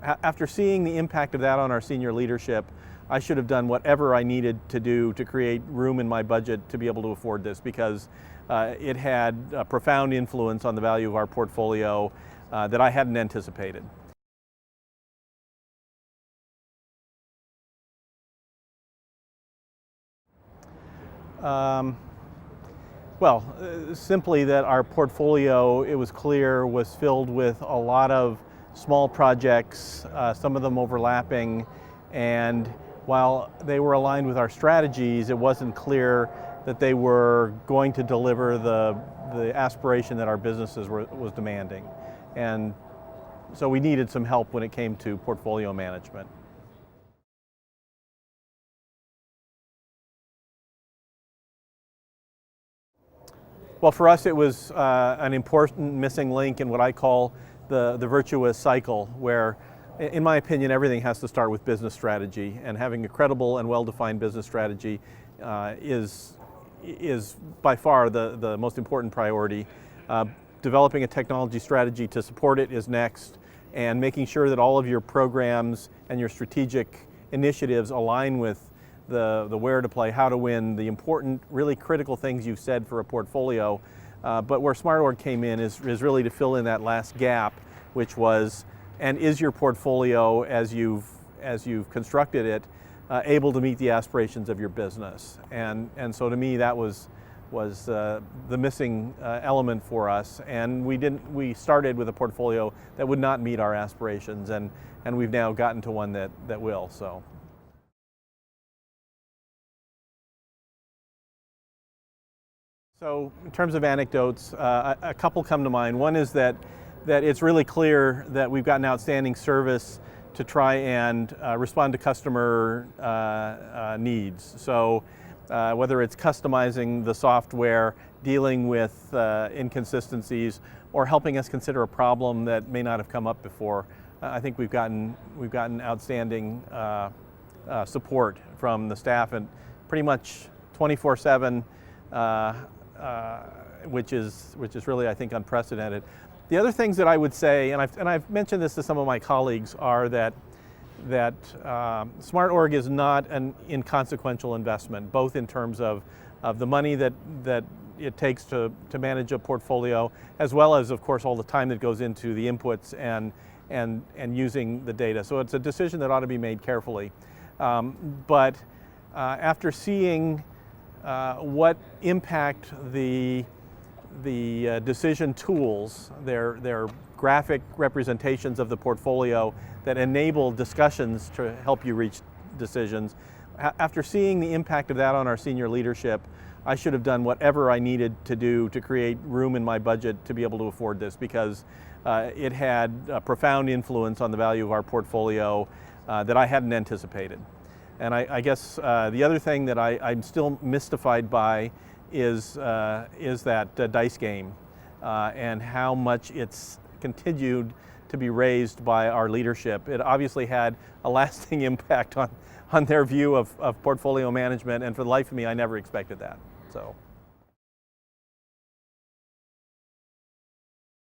After seeing the impact of that on our senior leadership, I should have done whatever I needed to do to create room in my budget to be able to afford this, because it had a profound influence on the value of our portfolio that I hadn't anticipated. Simply that our portfolio, it was clear, was filled with a lot of small projects, some of them overlapping, and while they were aligned with our strategies, it wasn't clear that they were going to deliver the aspiration that our businesses was demanding. And so we needed some help when it came to portfolio management. Well, for us, it was an important missing link in what I call the virtuous cycle, where, in my opinion, everything has to start with business strategy, and having a credible and well-defined business strategy is by far the most important priority. Developing a technology strategy to support it is next, and making sure that all of your programs and your strategic initiatives align with the where to play, how to win, the important, really critical things you've said for a portfolio. But where SmartOrg came in is really to fill in that last gap, which was, and is your portfolio, as you've constructed it, able to meet the aspirations of your business? And so to me, that was the missing element for us. And we started with a portfolio that would not meet our aspirations, and we've now gotten to one that will. So in terms of anecdotes, a couple come to mind. One is that it's really clear that we've gotten outstanding service to try and respond to customer needs. So whether it's customizing the software, dealing with inconsistencies, or helping us consider a problem that may not have come up before, I think we've gotten outstanding support from the staff, and pretty much 24/7. Which is really, I think, unprecedented. The other things that I would say, and I've mentioned this to some of my colleagues, are that SmartOrg is not an inconsequential investment, both in terms of the money that it takes to manage a portfolio, as well as, of course, all the time that goes into the inputs and using the data. So it's a decision that ought to be made carefully. But after seeing what impact the decision tools, their graphic representations of the portfolio that enable discussions to help you reach decisions, after seeing the impact of that on our senior leadership, I should have done whatever I needed to do to create room in my budget to be able to afford this, because it had a profound influence on the value of our portfolio that I hadn't anticipated. And I guess the other thing that I'm still mystified by is that dice game and how much it's continued to be raised by our leadership. It obviously had a lasting impact on their view of portfolio management, and for the life of me, I never expected that. So.